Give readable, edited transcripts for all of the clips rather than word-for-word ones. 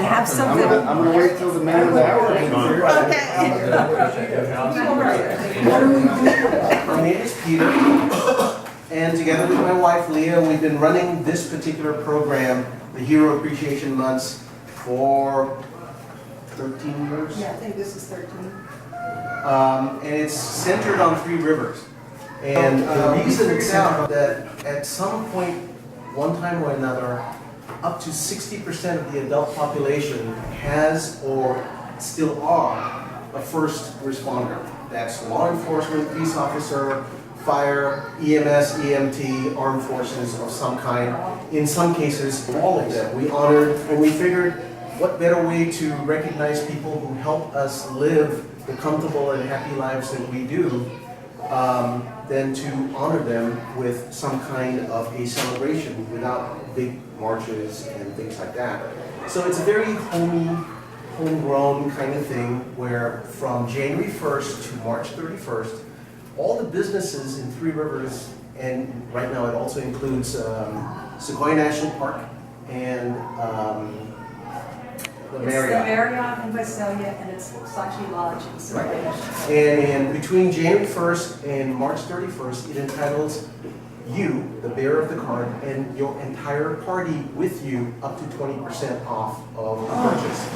have something. I'm gonna wait till the man of the hour. My name is Peter, and together with my wife Leah, we've been running this particular program, the Hero Appreciation Months, for 13 years. Yeah, I think this is 13. And it's centered on Three Rivers. And the reason it's out that at some point, one time or another, up to 60% of the adult population has or still are a first responder. That's law enforcement, police officer, fire, EMS, EMT, armed forces of some kind. In some cases, all of them. We honored, and we figured, what better way to recognize people who help us live the comfortable and happy lives that we do than to honor them with some kind of a celebration without big marches and things like that. So it's a very homegrown kind of thing where from January 1st to March 31st, all the businesses in Three Rivers, and right now it also includes Sequoia National Park and the Marriott. It's the Marriott in Visalia, and it's Sachi Lodge in Sequoia. And between January 1st and March 31st, it entitles you, the bearer of the card, and your entire party with you up to 20% off of the purchase.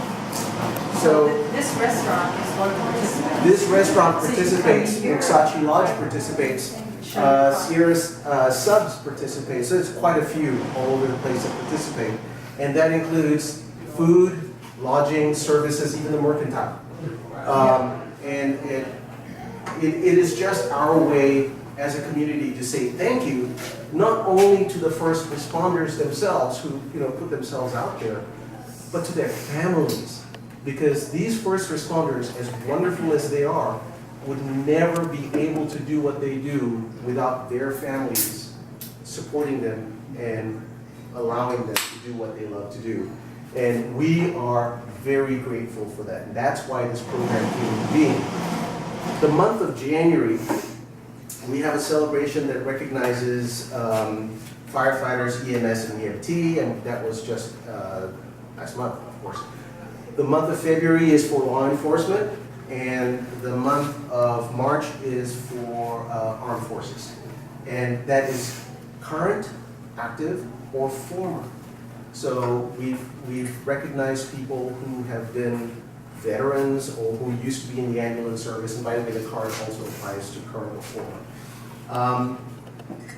So this restaurant is one of the participants. this restaurant participates, Sachi Lodge participates, Sierra Subs participates, so it's quite a few all over the place that participate. And that includes food, lodging, services, even the mercantile. And it is just our way as a community to say thank you, not only to the first responders themselves who put themselves out there, but to their families. Because these first responders, as wonderful as they are, would never be able to do what they do without their families supporting them and allowing them to do what they love to do. And we are very grateful for that. And that's why this program came into being. The month of January, we have a celebration that recognizes firefighters, EMS, and EMT, and that was just last month, of course. The month of February is for law enforcement, and the month of March is for armed forces. And that is current, active, or former. So we've recognized people who have been veterans or who used to be in the ambulance service, and by the way, the card also applies to current or former.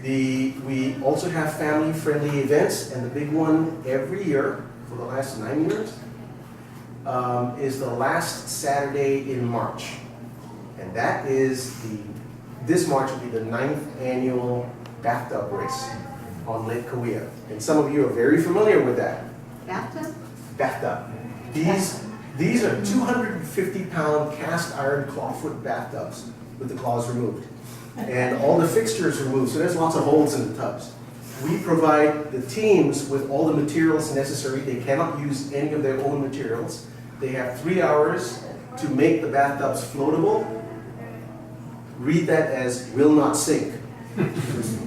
We also have family-friendly events, and the big one every year for the last 9 years is the last Saturday in March. And that is this March will be the 9th annual bathtub race on Lake Kauai. And some of you are very familiar with that. Bathtub? Bathtub. These are 250-pound cast iron clawfoot bathtubs with the claws removed. And all the fixtures removed, so there's lots of holes in the tubs. We provide the teams with all the materials necessary. They cannot use any of their own materials. They have 3 hours to make the bathtubs floatable. Read that as will not sink.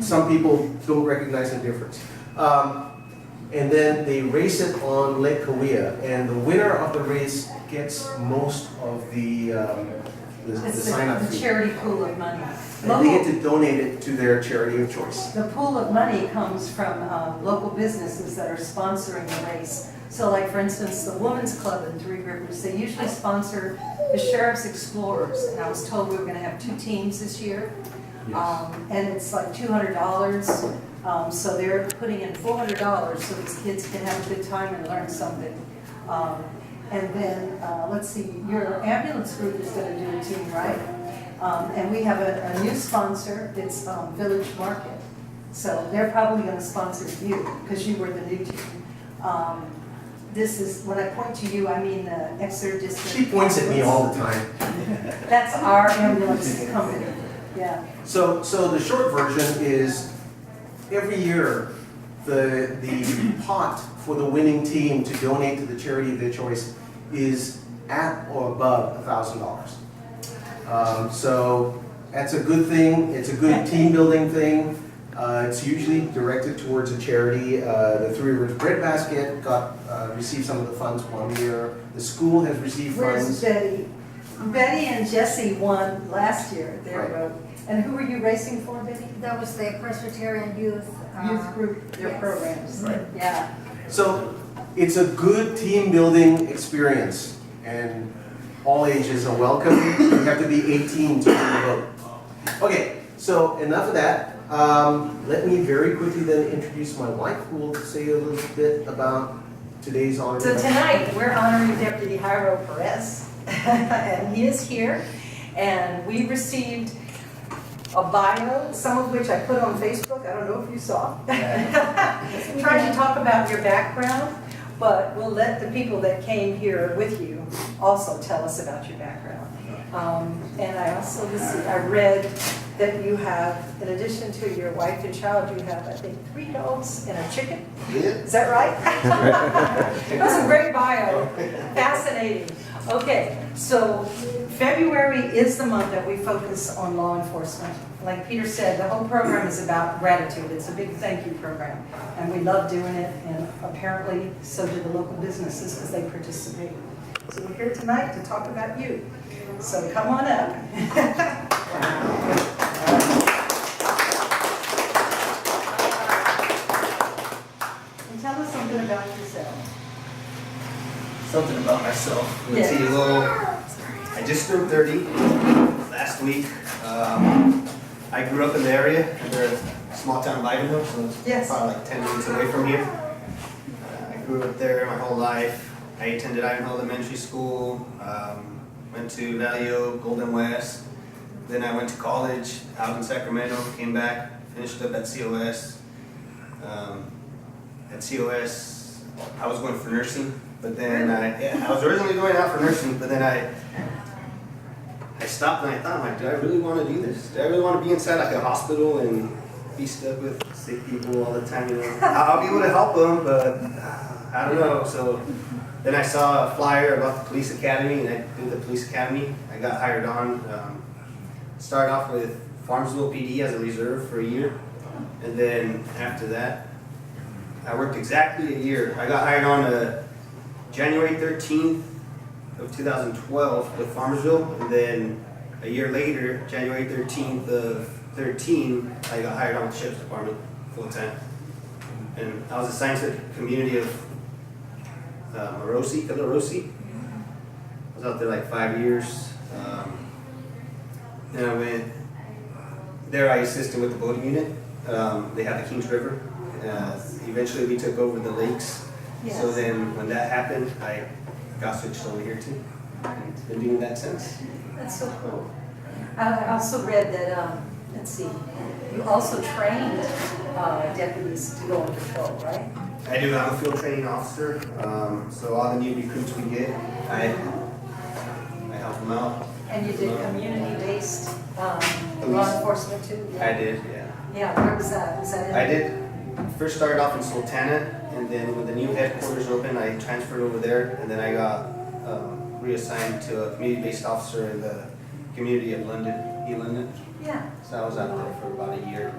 Some people don't recognize the difference. And then they race it on Lake Kauai, and the winner of the race gets most of the sign-up fee. The charity pool of money. And they get to donate it to their charity of choice. The pool of money comes from local businesses that are sponsoring the race. So like, for instance, the Women's Club in Three Rivers, they usually sponsor the Sheriff's Explorers. And I was told we were going to have 2 teams this year. Yes. And it's like $200. So they're putting in $400 so these kids can have a good time and learn something. And then, let's see, your ambulance group is going to do a team, right? And we have a new sponsor, it's Village Market. So they're probably going to sponsor you because you were the new team. This is, when I point to you, I mean the Exeter District. She points at me all the time. That's our ambulance company, yeah. So the short version is every year the pot for the winning team to donate to the charity of their choice is at or above $1,000. So that's a good thing. It's a good team building thing. It's usually directed towards a charity. The Three Rivers Bread Basket got received some of the funds one year. The school has received Where's funds. Betty? Betty and Jesse won last year, there you go. And who were you racing for, Betty? That was the Presbyterian Youth. Youth group, their yes. programs. Right. Yeah. So it's a good team building experience, and all ages are welcome. You have to be 18 to vote. Okay, so enough of that. Let me very quickly then introduce my wife, who will say a little bit about today's honor. So tonight, we're honoring Deputy Jairo Perez, and he is here. And we received a bio, some of which I put on Facebook. I don't know if you saw. Trying to talk about your background, but we'll let the people that came here with you also tell us about your background. And I also, let's see, I read that you have, in addition to your wife and child, you have, I think, 3 dogs and a chicken. Is that right? It was a great bio. Fascinating. Okay, so February is the month that we focus on law enforcement. Like Peter said, the whole program is about gratitude. It's a big thank you program. And we love doing it, and apparently so do the local businesses because they participate. So we're here tonight to talk about you. So come on up. And tell us something about yourself. Something about myself. Let's Yes. see, I just turned 30 last week. I grew up in the area. We're a small town of Ivanhoe, so it's Yes. probably like 10 minutes away from here. I grew up there my whole life. I attended Ivanhoe Elementary School, went to Valley Oak, Golden West. Then I went to college out in Sacramento, came back, finished up at COS. At COS, I was going for nursing. But then I was originally going out for nursing, but then I stopped and I thought, like, do I really want to do this? Do I really want to be inside like a hospital and be stuck with sick people all the time? You know, I'll be able to help them, but I don't know. So then I saw a flyer about the police academy, and I did the police academy. I got hired on. Started off with Farmsville PD as a reserve for a year, and then after that, I worked exactly a year. I got hired on January 13th of 2012 with Farmersville, and then a year later, January 13th of 13, I got hired on with the Sheriff's Department full time. And I was assigned to the community of Calarosi. I was out there like 5 years. Then I went there. I assisted with the boating unit. They have the Kings River. Eventually, we took over the lakes. Yes. So then, when that happened, I got switched over here too. And been doing that since. That's so cool. I also read that, let's see, you also trained deputies to go on patrol, right? I do. I'm a field training officer. So all the new recruits we get, I help them out. And you did community-based law enforcement too? Yeah. I did, yeah. Yeah, where was that? Was that in? I did. First started off in Sultana, and then when the new headquarters opened, I transferred over there, and then I got reassigned to a community-based officer in the community of London, East London. Yeah. So I was out there for about a year.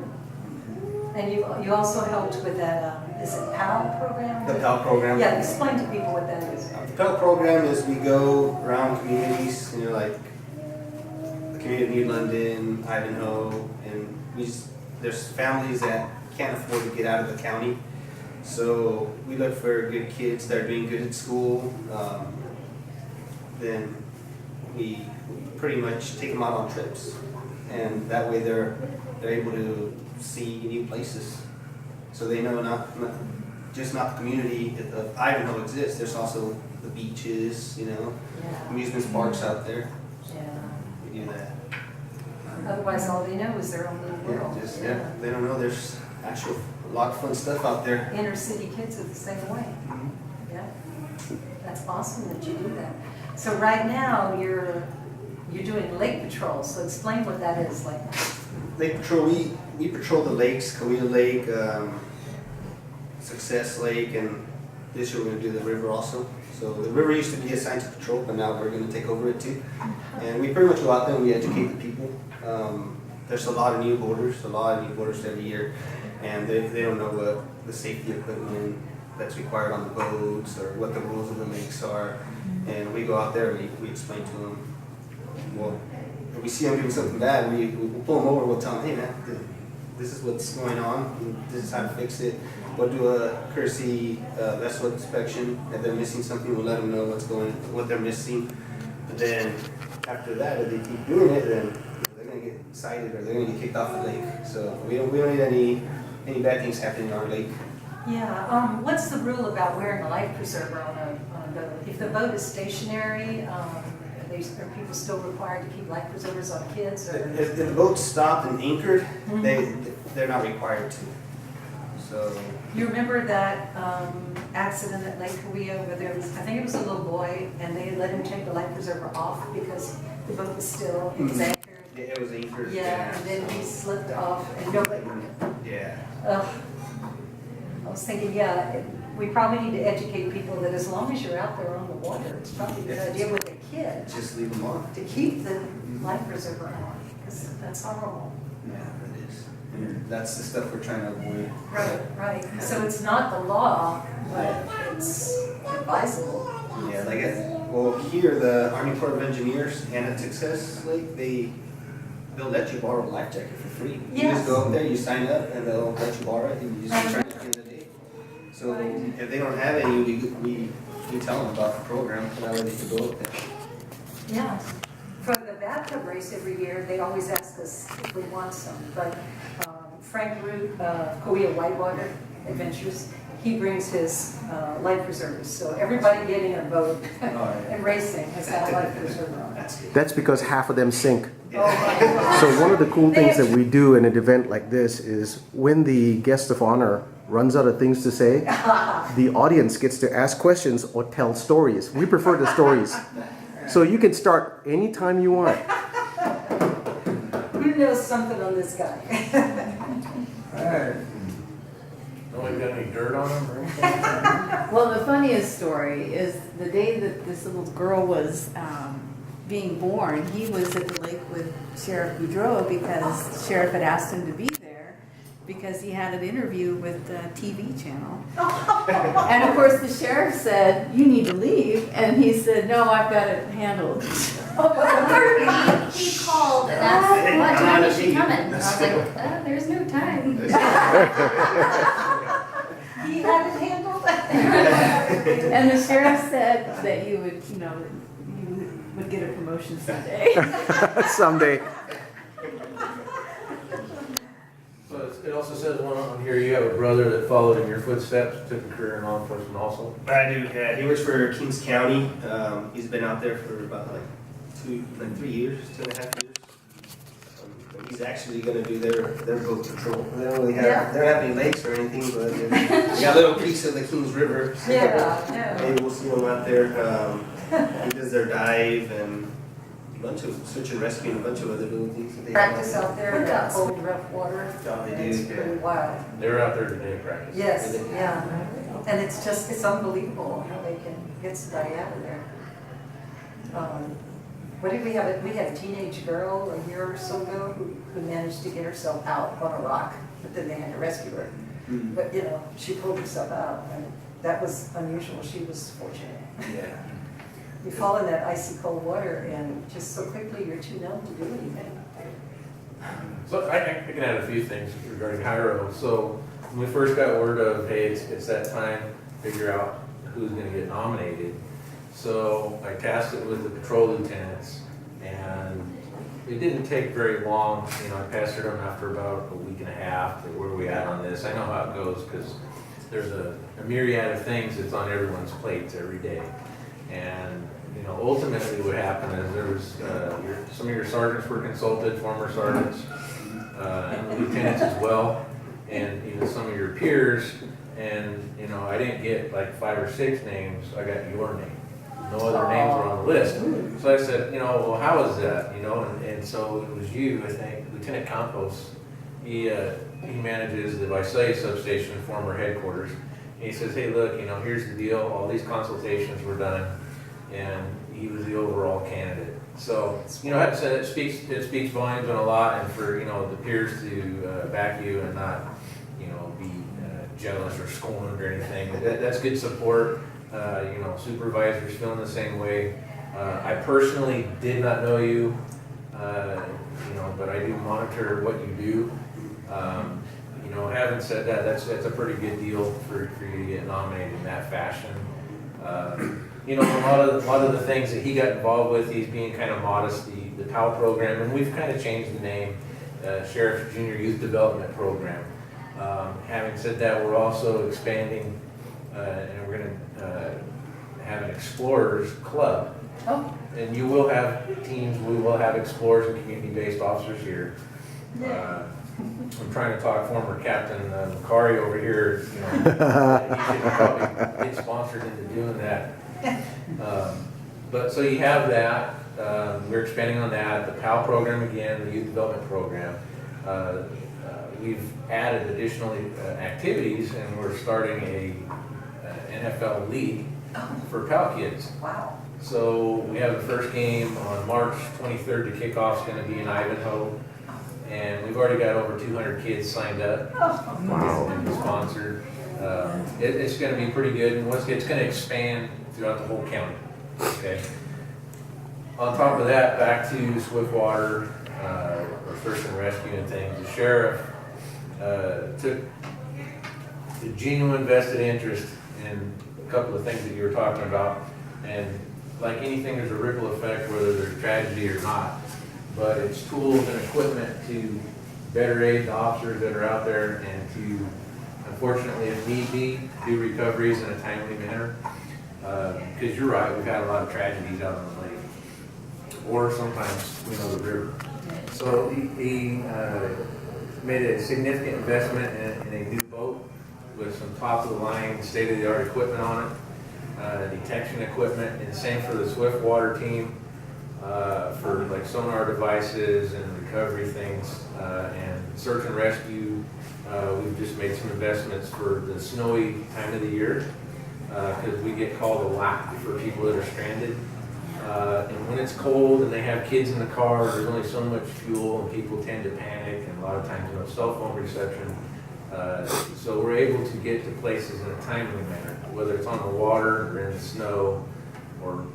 And you also helped with that, is it PAL program? The PAL program. Yeah, explain to people what that is. The PAL program is we go around communities, you know, like the community of New London, Ivanhoe, and there's families that can't afford to get out of the county. So we look for good kids that are doing good at school. Then we pretty much take them out on trips, and that way they're able to see new places. So they know not just the community of Ivanhoe exists. There's also the beaches, you know, Yeah. amusement parks out there. Yeah. We do that. Otherwise, all they know is their own little world. Yeah, they don't know there's actual a lot of fun stuff out there. Inner city kids are the same way. Yeah. That's awesome that you do that. So right now, you're doing lake patrol, so explain what that is like. Lake patrol, we patrol the lakes, Cahuilla Lake, Success Lake, and this year we're going to do the river also. So the river used to be assigned to patrol, but now we're going to take over it too. And we pretty much go out there and we educate the people. There's a lot of new boarders every year, and they don't know what the safety equipment that's required on the boats or what the rules of the lakes are. And we go out there and we explain to them. Well, if we see them doing something bad, we'll pull them over, we'll tell them, hey man, this is what's going on, this is how to fix it. We'll do a courtesy vessel inspection. If they're missing something, we'll let them know what they're missing. But then after that, if they keep doing it, then they're gonna get cited or they're gonna get kicked off the lake. So we don't need any bad things happening on our lake. Yeah, what's the rule about wearing a life preserver on a boat? If the boat is stationary, are people still required to keep life preservers on kids? Or? If the boat's stopped and anchored, they're not required to. So you remember that accident at Lake Korea where there was, I think it was a little boy, and they let him take the life preserver off because the boat was still, it was anchored. yeah, it was anchored. Yeah, and then he slipped off and nobody. Yeah. I was thinking, yeah, we probably need to educate people that as long as you're out there on the water, it's probably a good idea with a kid Just leave them on. to keep the life preserver on, because that's horrible. Yeah, it is. And that's the stuff we're trying to avoid. Right. So it's not the law, but it's advisable. Yeah, well, here, the Army Corps of Engineers and at Success Lake, they'll let you borrow a life jacket for free. You Yes. just go up there, you sign up, and they'll let you borrow it, and you just return it at the end of the day. So if they don't have any, we tell them about the program, so that way they can go up there. Yeah. For the bathtub race every year, they always ask us if we want some, but Frank Root, Korea Whitewater Adventures, he brings his life preservers. So everybody getting a boat and racing has got a life preserver on. That's good. That's because half of them sink. Oh my God. So one of the cool things that we do in an event like this is when the guest of honor runs out of things to say, the audience gets to ask questions or tell stories. We prefer the stories. So you can start anytime you want. Who knows something on this guy? Alright. Nobody got any dirt on him or anything? Well, the funniest story is the day that this little girl was being born, he was at the lake with Sheriff Boudreau because the sheriff had asked him to be there because he had an interview with the TV channel. And of course the sheriff said, "You need to leave," and he said, "No, I've got it handled." He called and asked, what time is she coming? And I was like, there's no time. He had it handled. And the sheriff said that you would get a promotion someday. Someday. So it also says one on here, you have a brother that followed in your footsteps, took a career in law enforcement also. I do, yeah. He works for Kings County. He's been out there for about 3 years, 2.5 years. He's actually going to do their boat patrol. They don't really have, they don't have any lakes or anything, but they got little creeks of the Kings River. So Yeah. maybe we'll see him out there. He does their dive and a bunch of search and rescue and a bunch of other little things that they Practice have. out there in that cold, rough water. Yeah, they It's do, pretty yeah. wild. They were out there today practicing. Yes, yeah. And it's unbelievable how they can get somebody out of there. What did we have? We had a teenage girl a year or so ago who managed to get herself out on a rock, but then they had to rescue her. Mm. But she pulled herself out, and that was unusual. She was fortunate. Yeah. You fall in that icy cold water, and just so quickly you're too numb to do anything. So I can add a few things regarding Hyro. So when we first got word of, hey, it's that time, figure out who's gonna get nominated. So I tasked it with the patrol lieutenants, and it didn't take very long. I pestered them after about a week and a half, where are we at on this? I know how it goes, because there's a myriad of things that's on everyone's plates every day. And ultimately what happened is there was, some of your sergeants were consulted, former sergeants, and lieutenants as well, and even some of your peers, and I didn't get like 5 or 6 names, I got your name. No other names were on the list. So I said, well, how is that? And so it was you, I think, Lieutenant Campos. He manages the Visalia substation, former headquarters. And he says, hey, look, here's the deal. All these consultations were done, and he was the overall candidate. So, I have to say it speaks volumes on a lot, and for the peers to back you and not be jealous or scorned or anything. That's good support. You know, supervisors feeling the same way. I personally did not know you, you know, but I do monitor what you do. You know, having said that, that's a pretty good deal for you to get nominated in that fashion. You know, a lot of the things that he got involved with, he's being kind of modest, the PAL program, and we've kind of changed the name, Sheriff's Junior Youth Development Program. Having said that, we're also expanding, and we're going to have an Explorers Club. Oh, And you will have teams, we will have explorers and community-based officers here. I'm trying to talk former Captain Macari over here, you know, he should probably get sponsored into doing that. But so you have that, we're expanding on that, the PAL program again, the youth development program. We've added additional activities and we're starting a NFL league for PAL kids. wow. So we have the first game on March 23rd. The kickoff's going to be in Ivanhoe, and we've already got over 200 kids signed up and sponsored. It's going to be pretty good, and it's going to expand throughout the whole county. Okay. On top of that, back to Swiftwater, or search and rescue and things. The sheriff took a genuine vested interest in a couple of things that you were talking about, and like anything, there's a ripple effect, whether there's tragedy or not. But it's tools and equipment to better aid the officers that are out there and to, unfortunately, if need be, do recoveries in a timely manner. Because you're right, we've had a lot of tragedies out on the lake, or sometimes, you know, the river. So he made a significant investment in a new boat with some top-of-the-line, state-of-the-art equipment on it. Detection equipment, and same for the Swiftwater team for like sonar devices and recovery things, and search and rescue. We've just made some investments for the snowy time of the year because we get called a lot for people that are stranded. And when it's cold and they have kids in the car, there's only so much fuel and people tend to panic, and a lot of times, you know, cell phone reception. So we're able to get to places in a timely manner, whether it's on the water or in the snow or,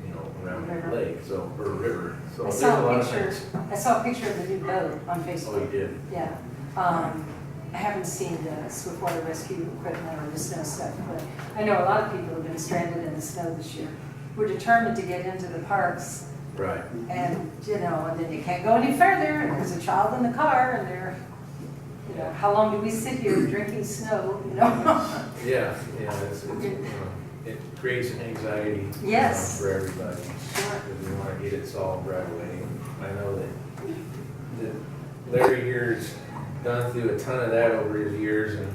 you know, around the lake, so, or river. So I there's a saw lot a of picture, things. I saw a picture of the new boat on Oh, you Facebook. did? Yeah. I haven't seen the Swiftwater rescue equipment or the snow stuff, but I know a lot of people have been stranded in the snow this year. We're determined to get into the parks Right. and, you know, and then you can't go any further and there's a child in the car and they're, you know, how long do we sit here drinking snow, you know? Yeah, it's, you know, it creates an anxiety Yes. for everybody. Sure. Because we want to get it solved right away. I know that Larry here's gone through a ton of that over his years, and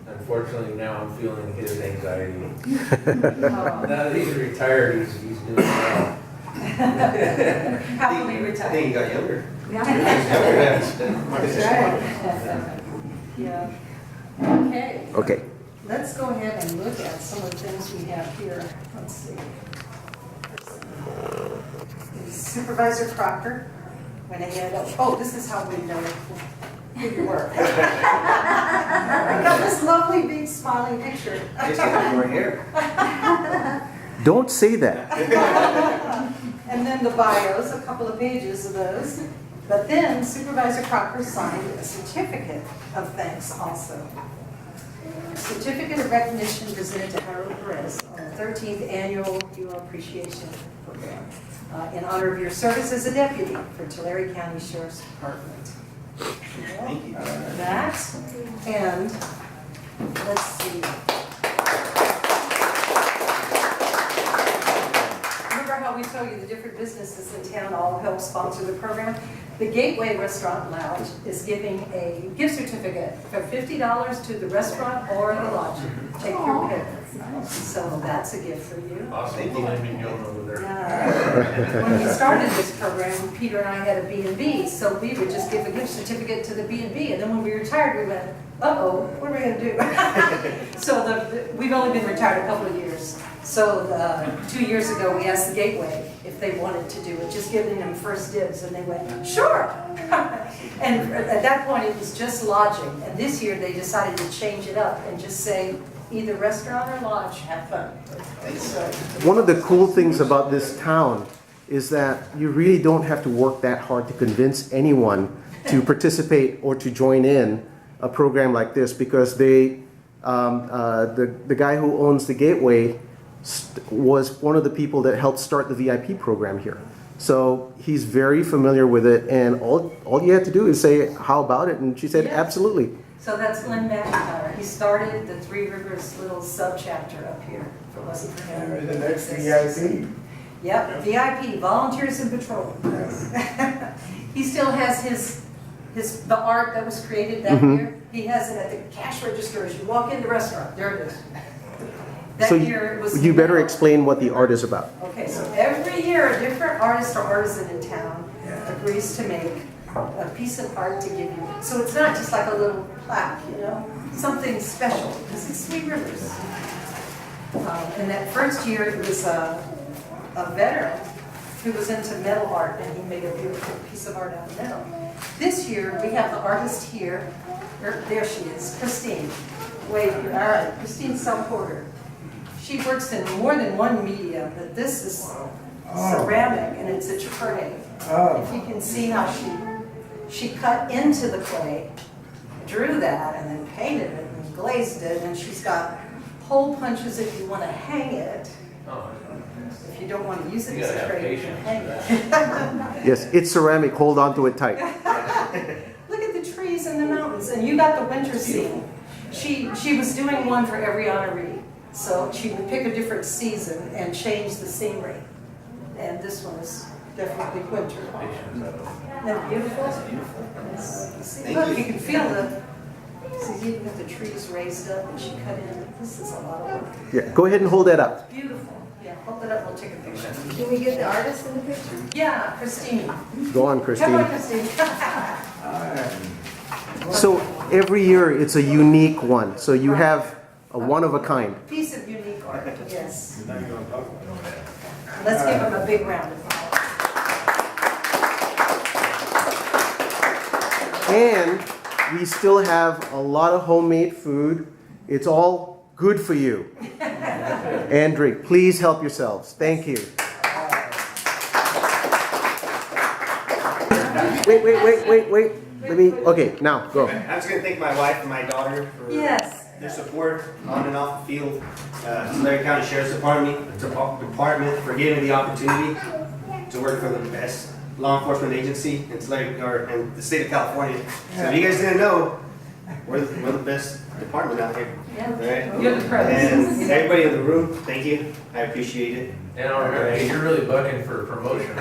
unfortunately now I'm feeling his anxiety. Now that he's retired, he's doing well. Happily I think retired. he got younger. That's right. Yeah. Okay. Okay. Let's go ahead and look at some of the things we have here. Let's see. Supervisor Crocker went ahead. Oh, this is how we know who you were. I got this lovely big smiling picture. He's got more hair. Don't say that. And then the bios, a couple of pages of those. But then Supervisor Crocker signed a certificate of thanks also. Certificate of recognition presented to Harold Perez on the 13th Annual Hero Appreciation Program in honor of your service as a deputy for Tulare County Sheriff's Department. Thank you. That, and let's see. Remember how we told you the different businesses in town all help sponsor the program? The Gateway Restaurant Lounge is giving a gift certificate for $50 to the restaurant or the lodge. Take your pick. So that's a gift for you. Awesome. Thank you. Let me go over there. When we started this program, Peter and I had a B&B, so we would just give a gift certificate to the B&B, and then when we retired, we went, uh-oh, what are we gonna do? So we've only been retired a couple of years. So 2 years ago, we asked the Gateway if they wanted to do it, just giving them first dibs, and they went, sure. And at that point, it was just lodging, and this year they decided to change it up and just say, either restaurant or lodge, have fun. So, One of the cool things about this town is that you really don't have to work that hard to convince anyone to participate or to join in a program like this, because the guy who owns the Gateway was one of the people that helped start the VIP program here. So he's very familiar with it, and all you have to do is say, how about it? And she said, Yes. absolutely. so that's Glenn McIntyre. He started the Three Rivers little sub-chapter up here. If it wasn't for him. And the next VIP. Yep, VIP, Volunteers in Patrol. He still has the art that was created that year. He has it at the cash register as you walk in the restaurant. There it is. That So year it was. you better explain what the art is about. Okay, so every year a different artist or artisan in town agrees to make a piece of art to give you. So it's not just like a little plaque, you know, something special, because it's Three Rivers. And that first year it was a veteran who was into metal art, and he made a beautiful piece of art out of metal. This year we have the artist here. There she is, Christine. Wait, all right, Christine Selporter. She works in more than one medium, but this is ceramic, and it's a tray. If you can see how she cut into the clay, drew that, and then painted it and glazed it, and she's got hole punches if you want to hang it. If you don't want to use it You as gotta a have tray, you can patience hang it. Yes, it's ceramic. Hold on to it tight. Look at the trees and the mountains, and you got the winter scene. She was doing one for every honoree, so she would pick a different season and change the scenery. And this one is definitely winter. Isn't that beautiful? Yes. See, Thank look, you. you can feel see, even with the trees raised up, and she cut in. This is a lot of work. Yeah, go ahead and hold that up. Beautiful. Yeah, hold it up. We'll take a picture. Can we get the artist in the picture? Yeah, Christine. Go on, Come on, Christine. Christine. So every year it's a unique one. So you have a one of a kind. Piece of unique art, yes. Let's give them a big round of applause. And we still have a lot of homemade food. It's all good for you. And drink. Please help yourselves. Thank you. Wait. Let me, okay, now go. I'm just gonna thank my wife and my daughter for Yes. their support on and off the field. Tulare County Sheriff's Department for giving me the opportunity to work for the best law enforcement agency in Tulare, and the state of California. So if you guys didn't know, we're the best department out here. Yeah. Right? You're the president. And everybody in the room, thank you. I appreciate it. And remember, you're really bugging for promotion.